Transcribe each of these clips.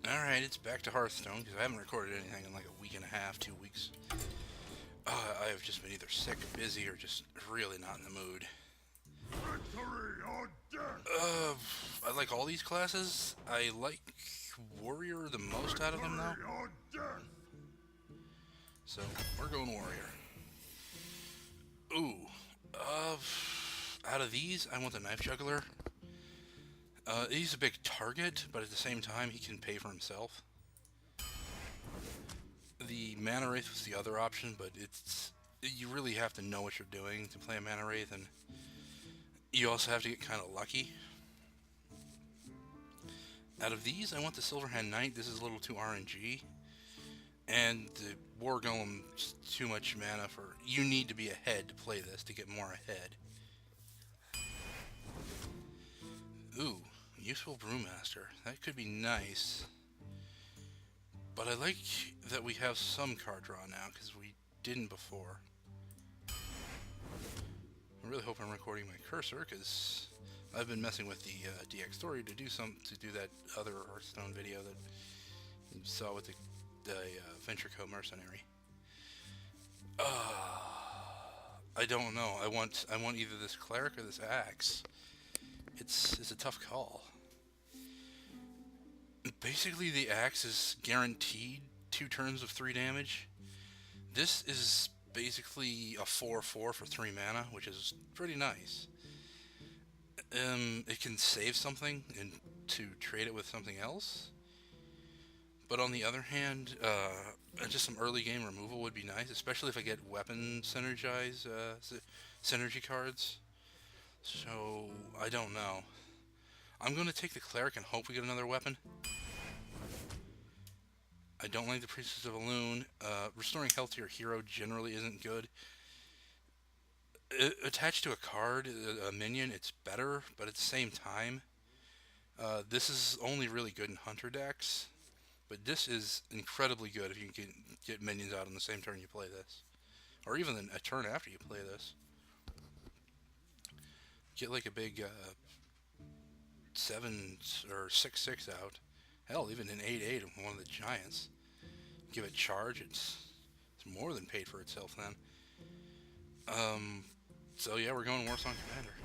Alright, it's back to Hearthstone, because I haven't recorded anything in like a week and a half, 2 weeks. I have just been either sick, busy, or just really not in the mood. Victory or death! I like all these classes. I like Warrior the most out of them, though. Victory or death! So, we're going Warrior. Ooh. Uh, Out of these, I want the Knife Juggler. He's a big target, but at the same time, he can pay for himself. The Mana Wraith was the other option, but you really have to know what you're doing to play a Mana Wraith, and you also have to get kind of lucky. Out of these, I want the Silverhand Knight. This is a little too RNG. And the War Golem's too much mana for... You need to be ahead to play this to get more ahead. Ooh, useful Brewmaster. That could be nice. But I like that we have some card draw now, because we didn't before. I really hope I'm recording my cursor, because I've been messing with the DX story to do that other Hearthstone video that you saw with the Venture Co mercenary. I don't know. I want either this cleric or this axe. It's a tough call. Basically, the axe is guaranteed 2 turns of 3 damage. This is basically a 4/4 for 3 mana, which is pretty nice. It can save something and to trade it with something else. But on the other hand, just some early game removal would be nice, especially if I get weapon synergy cards. So, I don't know. I'm going to take the cleric and hope we get another weapon. I don't like the Priestess of Elune. Restoring health to your hero generally isn't good. Attached to a card, a minion, it's better, but at the same time, this is only really good in Hunter decks. But this is incredibly good if you can get minions out on the same turn you play this. Or even a turn after you play this. Get like a big 7 or 6/6 out. Hell, even an 8/8 of one of the giants. Give it charge, it's more than paid for itself then. So yeah, we're going Warsong Commander.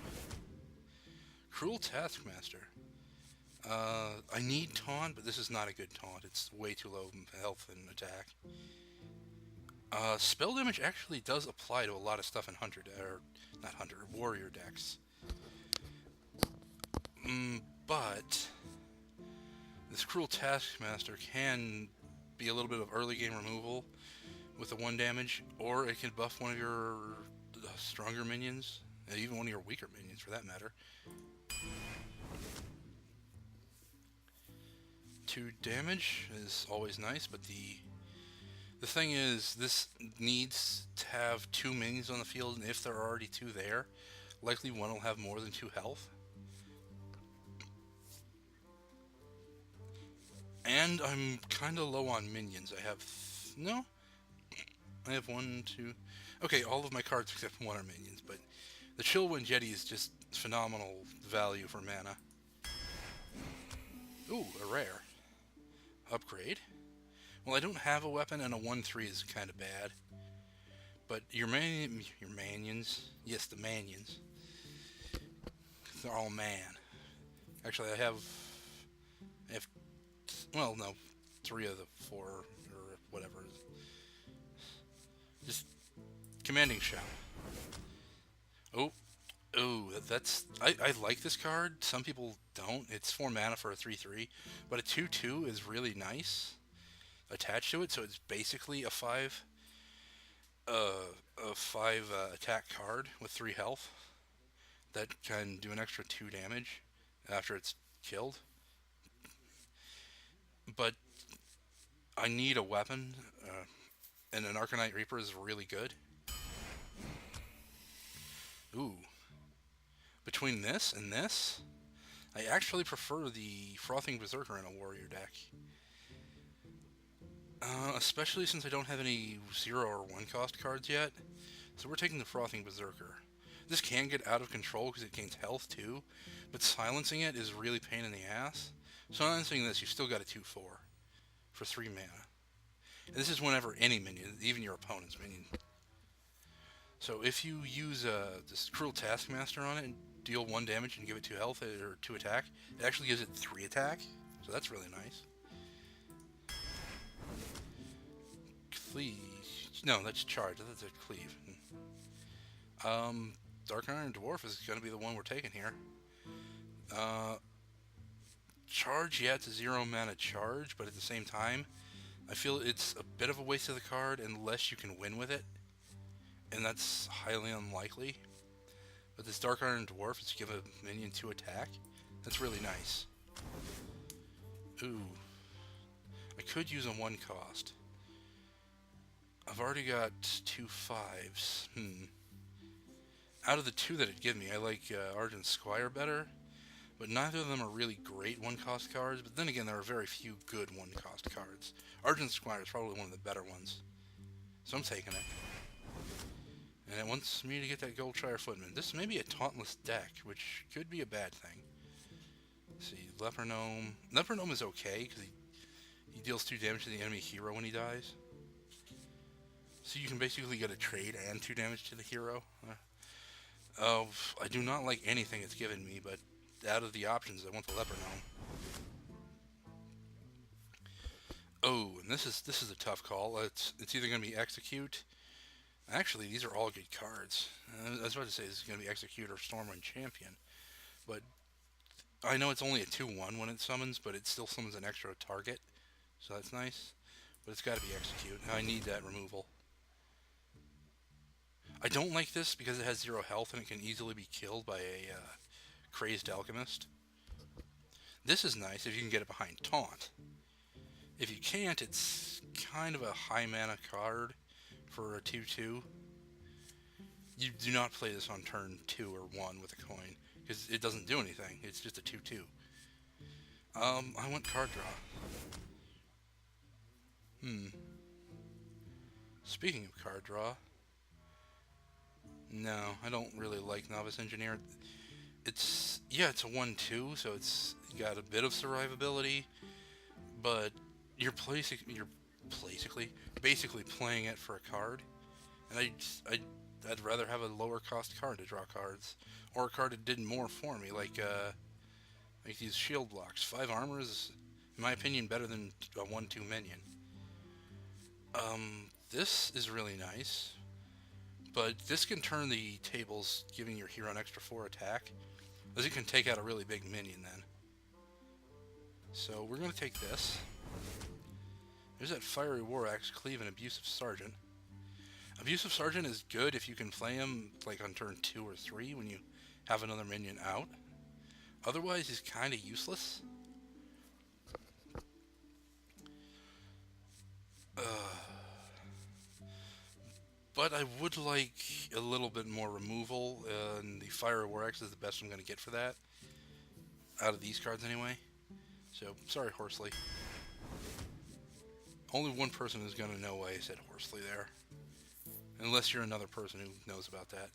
Cruel Taskmaster. I need taunt, but this is not a good taunt. It's way too low in health and attack. Spell damage actually does apply to a lot of stuff in Warrior decks. But this Cruel Taskmaster can be a little bit of early game removal with the 1 damage, or it can buff one of your stronger minions, and even one of your weaker minions for that matter. 2 damage is always nice, but the thing is, this needs to have 2 minions on the field, and if there are already 2 there, likely one will have more than 2 health. And I'm kind of low on minions. I have 1, 2... Okay, all of my cards except 1 are minions, but the Chillwind Jetty is just phenomenal value for mana. Ooh, a rare. Upgrade. Well, I don't have a weapon, and a 1/3 is kind of bad. But your manions, yes, the manions. They're all man. Actually, I have, well, no, 3 of the 4 or whatever. Just commanding shout. Oh, I like this card. Some people don't. It's 4 mana for a 3/3, but a 2/2 is really nice attached to it. So it's basically a 5 attack card with 3 health that can do an extra 2 damage after it's killed. But I need a weapon, and an Arcanite Reaper is really good. Ooh. Between this and this, I actually prefer the Frothing Berserker in a warrior deck. Especially since I don't have any 0 or 1 cost cards yet. So we're taking the Frothing Berserker. This can get out of control because it gains health too, but silencing it is really pain in the ass. Silencing this, you still got a 2/4. for 3 mana. And this is whenever any minion, even your opponent's minion. So if you use this Cruel Taskmaster on it and deal 1 damage and give it 2 health or 2 attack, it actually gives it 3 attack. So that's really nice. Cleave. No, that's charge. That's a cleave. Dark Iron Dwarf is going to be the one we're taking here. Charge, yeah, it's a 0 mana charge, but at the same time, I feel it's a bit of a waste of the card unless you can win with it, and that's highly unlikely. But this Dark Iron Dwarf is give a minion 2 attack. That's really nice. Ooh. I could use a 1 cost. I've already got 2 5s. Out of the 2 that it'd give me, I like Argent Squire better, but neither of them are really great 1 cost cards, but then again, there are very few good 1 cost cards. Argent Squire is probably one of the better ones, so I'm taking it. And it wants me to get that Goldshire Footman. This may be a tauntless deck, which could be a bad thing. Let's see, Leper Gnome. Leper Gnome is okay, because he deals 2 damage to the enemy hero when he dies. So you can basically get a trade and 2 damage to the hero. I do not like anything it's given me, but out of the options, I want the Leper Gnome. Oh, and this is a tough call. It's either going to be Execute. Actually, these are all good cards. I was about to say this is going to be Execute or Stormwind Champion, but I know it's only a 2/1 when it summons, but it still summons an extra target, so that's nice. But it's got to be Execute. I need that removal. I don't like this because it has 0 health and it can easily be killed by a Crazed Alchemist. This is nice if you can get it behind Taunt. If you can't, it's kind of a high mana card for a 2/2. You do not play this on turn 2 or 1 with a coin, because it doesn't do anything. It's just a 2/2. I want card draw. Speaking of card draw, no, I don't really like Novice Engineer. It's a 1/2, so it's got a bit of survivability, but you're basically playing it for a card, and I'd rather have a lower cost card to draw cards, or a card that did more for me, like these shield blocks. 5 armor is, in my opinion, better than a 1/2 minion. This is really nice, but this can turn the tables, giving your hero an extra 4 attack, as it can take out a really big minion then. So we're going to take this. There's that Fiery War Axe, Cleave, and Abusive Sergeant. Abusive Sergeant is good if you can play him like on turn 2 or 3 when you have another minion out. Otherwise, he's kind of useless. But I would like a little bit more removal, and the Fiery War Axe is the best I'm going to get for that. Out of these cards anyway. So, sorry Horsley. Only one person is going to know why I said Horsley there. Unless you're another person who knows about that.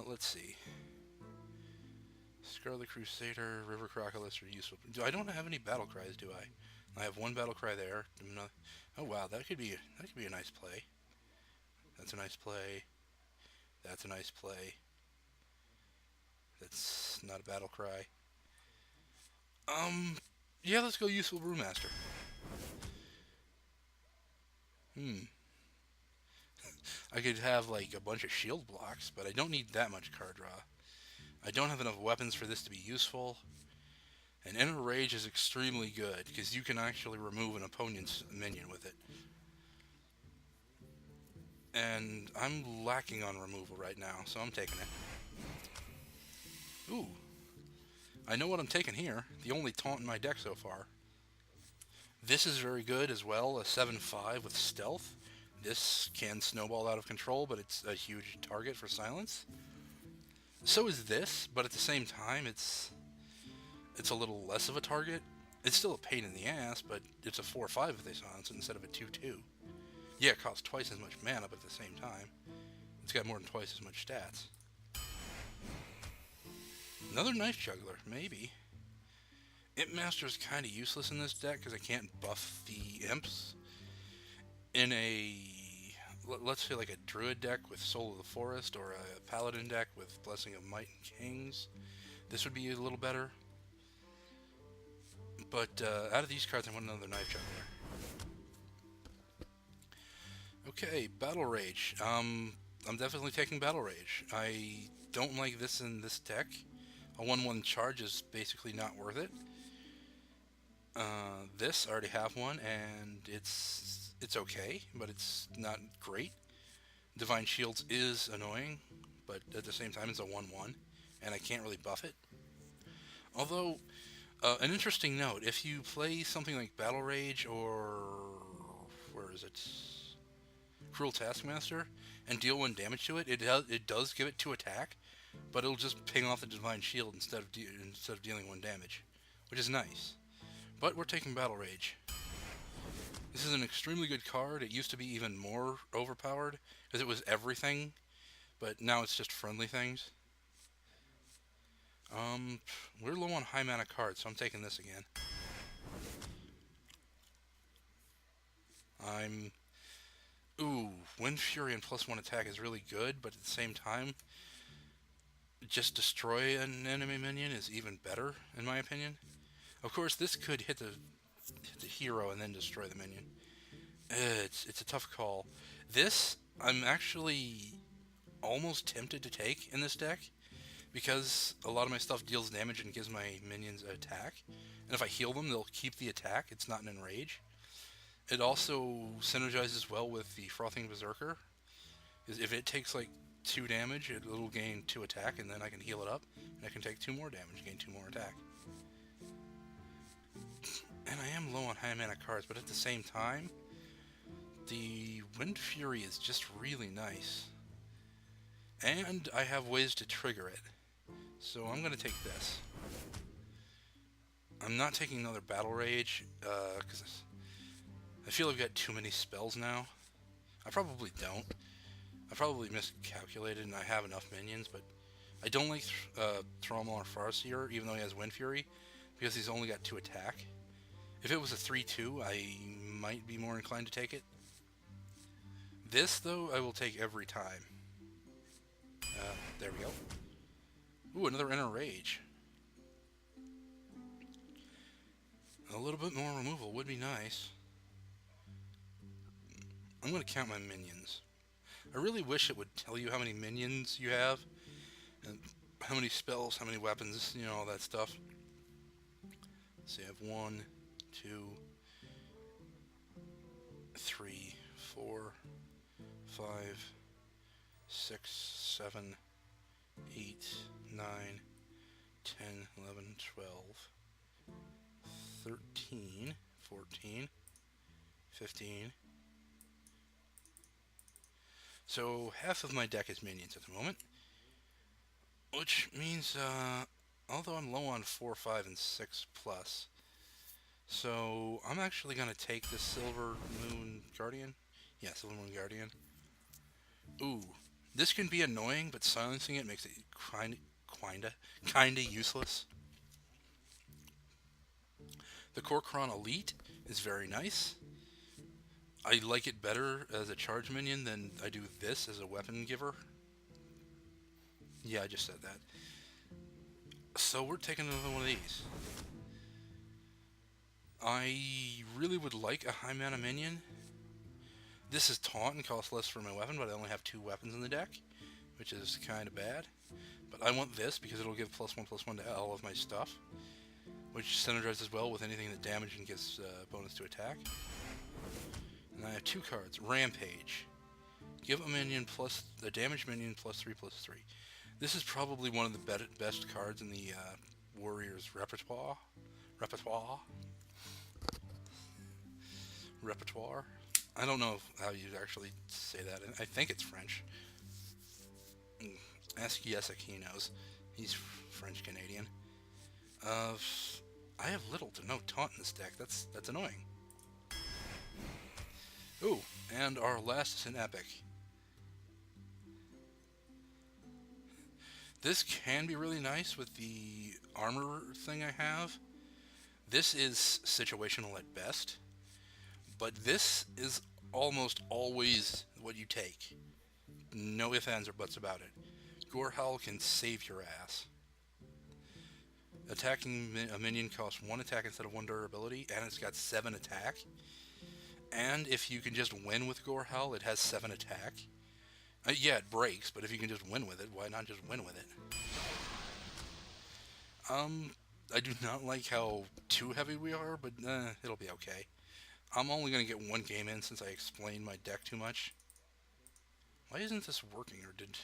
Let's see. Scarlet Crusader, River Crocodilus are useful. I don't have any battle cries, do I? I have 1 battle cry there. Oh wow, that could be a nice play. That's a nice play. That's a nice play. That's not a battle cry. Yeah, let's go Useful Brewmaster. I could have like a bunch of shield blocks, but I don't need that much card draw. I don't have enough weapons for this to be useful. And Inner Rage is extremely good, because you can actually remove an opponent's minion with it. And I'm lacking on removal right now, so I'm taking it. Ooh. I know what I'm taking here. The only taunt in my deck so far. This is very good as well, a 7/5 with stealth. This can snowball out of control, but it's a huge target for silence. So is this, but at the same time, it's a little less of a target. It's still a pain in the ass, but it's a 4/5 if they silence it instead of a 2/2. Yeah, it costs twice as much mana, but at the same time, it's got more than twice as much stats. Another Knife Juggler, maybe. Imp Master is kind of useless in this deck because I can't buff the imps. In a, let's say like a druid deck with Soul of the Forest, or a paladin deck with Blessing of Might and Kings, this would be a little better. But out of these cards, I want another Knife Juggler. Okay, Battle Rage. I'm definitely taking Battle Rage. I don't like this in this deck. A 1/1 charge is basically not worth it. This, I already have one, and it's okay, but it's not great. Divine Shields is annoying, but at the same time, it's a 1/1, and I can't really buff it. Although, an interesting note, if you play something like Battle Rage or, where is it? Cruel Taskmaster, and deal 1 damage to it, it does give it 2 attack, but it'll just ping off the Divine Shield instead of dealing 1 damage, which is nice. But we're taking Battle Rage. This is an extremely good card. It used to be even more overpowered because it was everything, but now it's just friendly things. We're low on high mana cards, so I'm taking this again. Ooh, Wind Fury and +1 attack is really good, but at the same time, just destroy an enemy minion is even better, in my opinion. Of course, this could hit the hero and then destroy the minion. It's a tough call. This, I'm actually almost tempted to take in this deck, because a lot of my stuff deals damage and gives my minions an attack. And if I heal them, they'll keep the attack. It's not an enrage. It also synergizes well with the Frothing Berserker. If it takes like 2 damage, it'll gain 2 attack, and then I can heal it up, and I can take 2 more damage, gain 2 more attack. And I am low on high mana cards, but at the same time, the Wind Fury is just really nice. And I have ways to trigger it. So I'm going to take this. I'm not taking another Battle Rage, because I feel I've got too many spells now. I probably don't. I probably miscalculated and I have enough minions, but I don't like Thromal or Farseer, even though he has Wind Fury, because he's only got 2 attack. If it was a 3/2, I might be more inclined to take it. This, though, I will take every time. There we go. Ooh, another Inner Rage. A little bit more removal would be nice. I'm going to count my minions. I really wish it would tell you how many minions you have, and how many spells, how many weapons, you know, all that stuff. So you have 1, 2, 3, 4, 5, 6, 7, 8, 9, 10, 11, 12, 13, 14, 15. So half of my deck is minions at the moment, which means, although I'm low on 4, 5, and 6 plus, so I'm actually going to take this Silver Moon Guardian. Yeah, Silver Moon Guardian. Ooh, this can be annoying, but silencing it makes it kinda useless. The Kor'kron Elite is very nice. I like it better as a charge minion than I do this as a weapon giver. Yeah, I just said that. So we're taking another one of these. I really would like a high mana minion. This is Taunt and costs less for my weapon, but I only have 2 weapons in the deck, which is kind of bad. But I want this because it'll give +1/+1 to all of my stuff, which synergizes well with anything that damages and gives bonus to attack. And I have 2 cards. Rampage. Give a damage minion +3/+3. This is probably one of the best cards in the Warriors repertoire. I don't know how you'd actually say that. I think it's French. Ask Yesek, he knows. He's French-Canadian. I have little to no taunt in this deck. That's annoying. Ooh, and our last is an epic. This can be really nice with the armor thing I have, This is situational at best, but this is almost always what you take. No ifs, ands, or buts about it. Gorehowl can save your ass. Attacking a minion costs 1 attack instead of 1 durability, and it's got 7 attack. And if you can just win with Gorehowl, it has 7 attack. Yeah, it breaks, but if you can just win with it, why not just win with it? I do not like how too heavy we are, but it'll be okay. I'm only going to get 1 game in since I explained my deck too much. Why isn't this working, or did...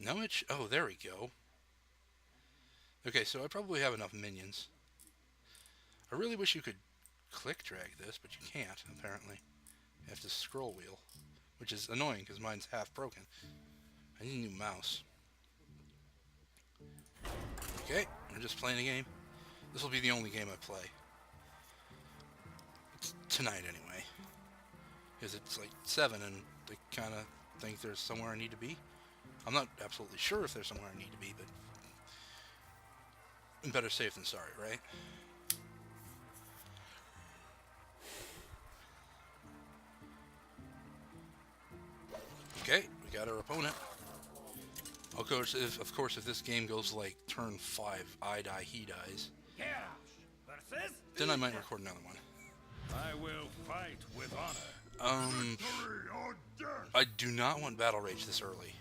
No, oh, there we go. Okay, so I probably have enough minions. I really wish you could click drag this, but you can't, apparently. You have to scroll wheel, which is annoying because mine's half broken. I need a new mouse. Okay, we're just playing a game. This will be the only game I play. Tonight, anyway. Because it's like 7 and I kind of think there's somewhere I need to be. I'm not absolutely sure if there's somewhere I need to be, but better safe than sorry, right? Okay, we got our opponent. Of course, if this game goes like turn 5, I die, he dies, then I might record another one. I will fight with honor. Victory or death. I do not want Battle Rage this early.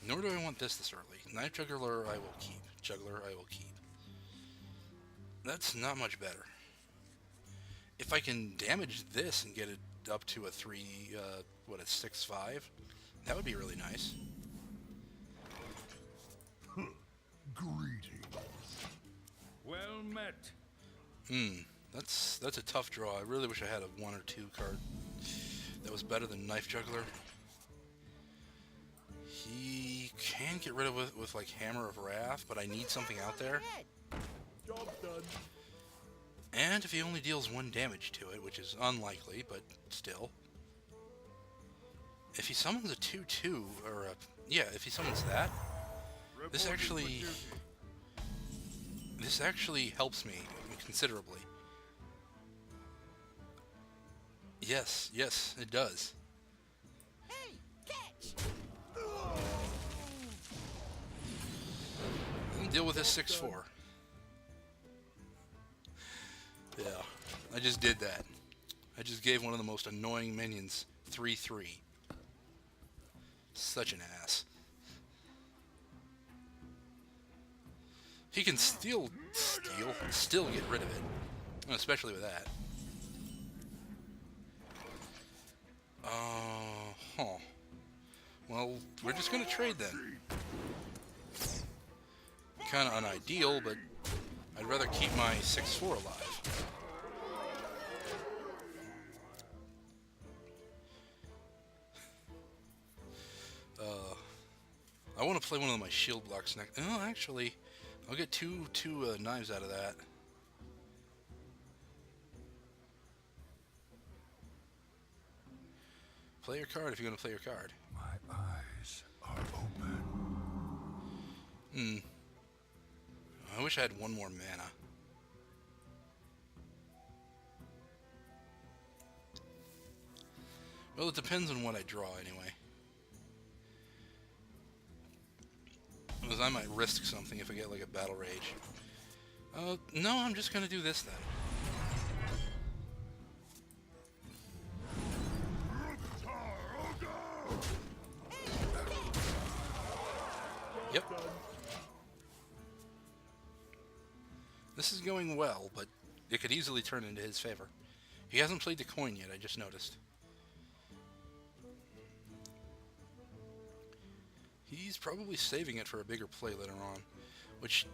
Nor do I want this early. Knife Juggler I will keep. Juggler I will keep. That's not much better. If I can damage this and get it up to a 6/5, that would be really nice. Greetings. Well met. That's a tough draw. I really wish I had a 1 or 2 card that was better than Knife Juggler. He can get rid of it with like Hammer of Wrath, but I need something out there. Job done. And if he only deals 1 damage to it, which is unlikely, but still. If he summons a 2/2, or a... Yeah, if he summons that, this actually helps me considerably. Yes, it does. Hey, catch! I'll deal with this 6/4. Yeah, I just did that. I just gave one of the most annoying minions 3/3. Such an ass. He can still get rid of it. Especially with that. Huh. Well, we're just gonna trade then. Kinda unideal, but I'd rather keep my 6/4 alive. I want to play one of my shield blocks next. Oh, actually, I'll get two knives out of that. Play your card if you're going to play your card. My eyes are open. I wish I had 1 more mana. Well, it depends on what I draw anyway. Because I might risk something if I get like a Battle Rage. No, I'm just going to do this then. Yep. This is going well, but it could easily turn into his favor. He hasn't played the coin yet, I just noticed. He's probably saving it for a bigger play later on, which,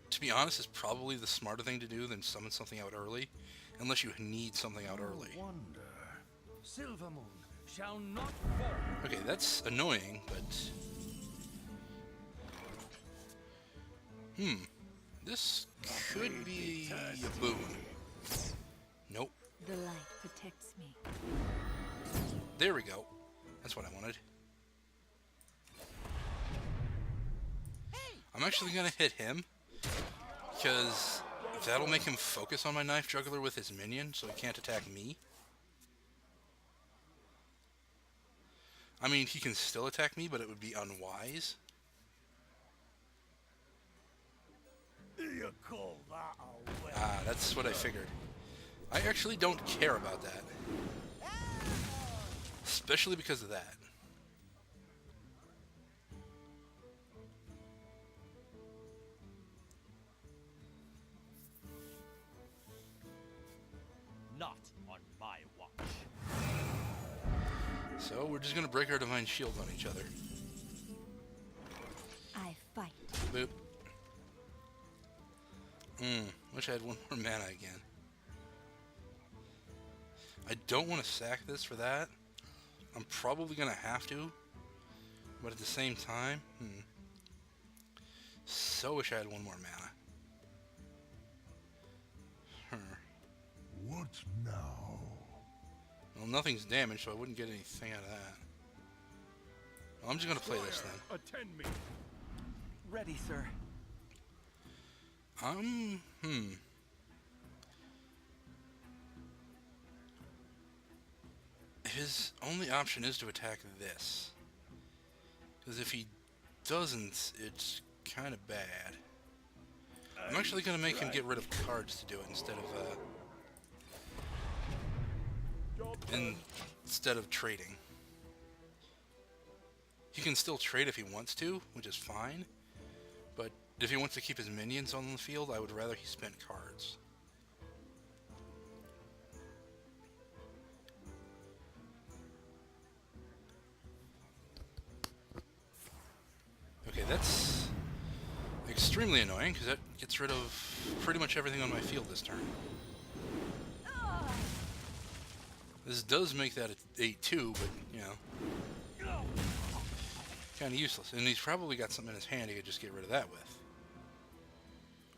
to be honest, is probably the smarter thing to do than summon something out early, unless you need something out early. Wonder. Silver Moon shall not fall. Okay, that's annoying, but... This could be a boon. Nope. The light protects me. There we go. That's what I wanted. I'm actually going to hit him, because that'll make him focus on my knife juggler with his minion, so he can't attack me. I mean, he can still attack me, but it would be unwise. You call that a way? Ah, that's what I figured. I actually don't care about that. Especially because of that. Not on my watch. So we're just gonna break our divine shield on each other. I fight. Boop. Wish I had one more mana again. I don't want to sack this for that. I'm probably gonna have to. But at the same time, so wish I had one more mana. What now? Well, nothing's damaged, so I wouldn't get anything out of that. Well, I'm just gonna play this then. Attend me. Ready, sir. His only option is to attack this. Because if he doesn't, it's kind of bad. I'm actually going to make him get rid of cards to do it instead of trading. He can still trade if he wants to, which is fine. But if he wants to keep his minions on the field, I would rather he spent cards. Okay, that's extremely annoying, because that gets rid of pretty much everything on my field this turn. This does make that a 8-2, but, you know, kind of useless. And he's probably got something in his hand he could just get rid of that with.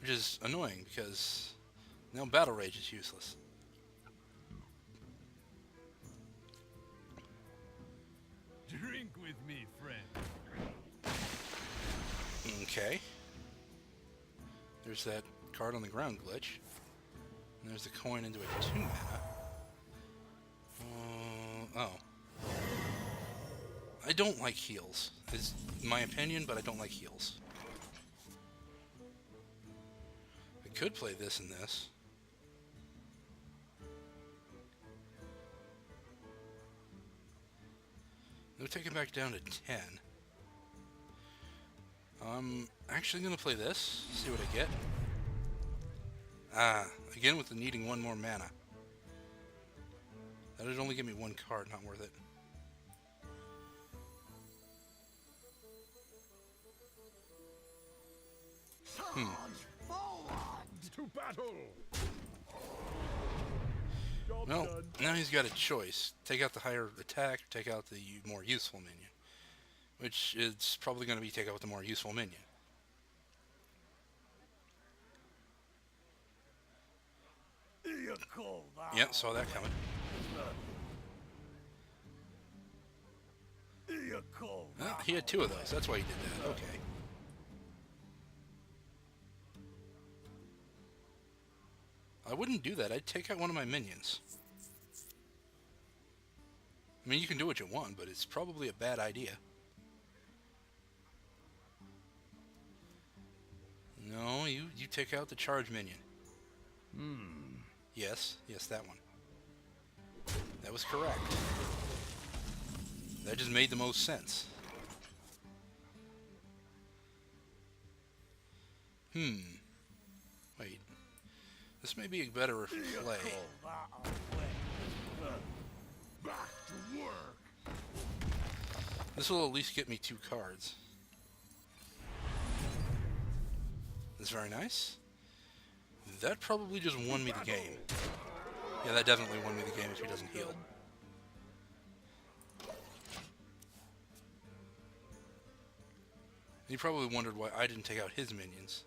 Which is annoying, because now Battle Rage is useless. Drink with me, friend. Okay. There's that card on the ground glitch. And there's the coin into a 2 mana. Oh. I don't like heals. It's my opinion, but I don't like heals. I could play this and this. We'll take it back down to 10. I'm actually going to play this, see what I get. Ah, again with the needing one more mana. That would only give me one card, not worth it. To battle. Well, now he's got a choice. Take out the higher attack, or take out the more useful minion. Which is probably going to be take out the more useful minion. You call that? Yeah, saw that coming. You call that? Well, he had 2 of those. That's why he did that. Okay. I wouldn't do that. I'd take out one of my minions. I mean, you can do what you want, but it's probably a bad idea. No, you take out the charge minion. Yes, that one. That was correct. That just made the most sense. Wait. This may be a better play. Back to work. This will at least get me 2 cards. That's very nice. That probably just won me the game. Yeah, that definitely won me the game if he doesn't heal. He probably wondered why I didn't take out his minions.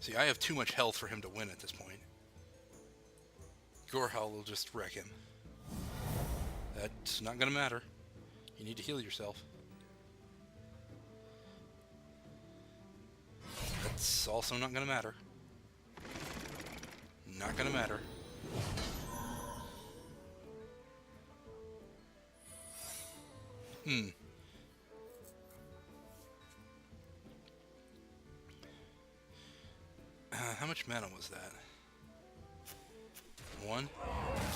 See, I have too much health for him to win at this point. Gorehowl will just wreck him. That's not gonna matter. You need to heal yourself. That's also not gonna matter. Not gonna matter. How much mana was that? 1?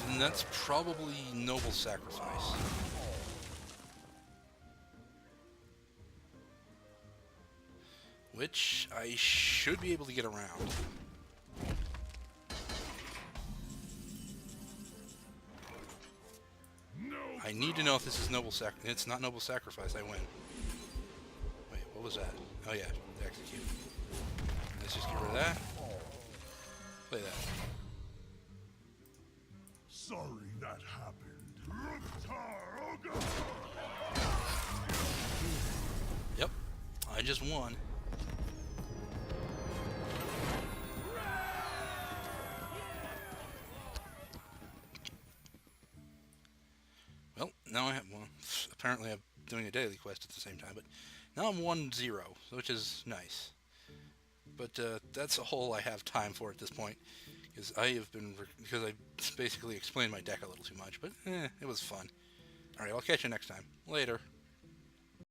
And that's probably Noble Sacrifice. Which I should be able to get around. I need to know if this is Noble Sacrifice. It's not Noble Sacrifice, I win. Wait, what was that? Oh yeah, execute. Let's just get rid of that. Play that. Sorry that happened. Ruktar Ogre! Yep, I just won. Well, now I have one. Apparently I'm doing a daily quest at the same time, but now I'm 1-0, which is nice. But that's all I have time for at this point, because I basically explained my deck a little too much, but it was fun. Alright, I'll catch you next time. Later.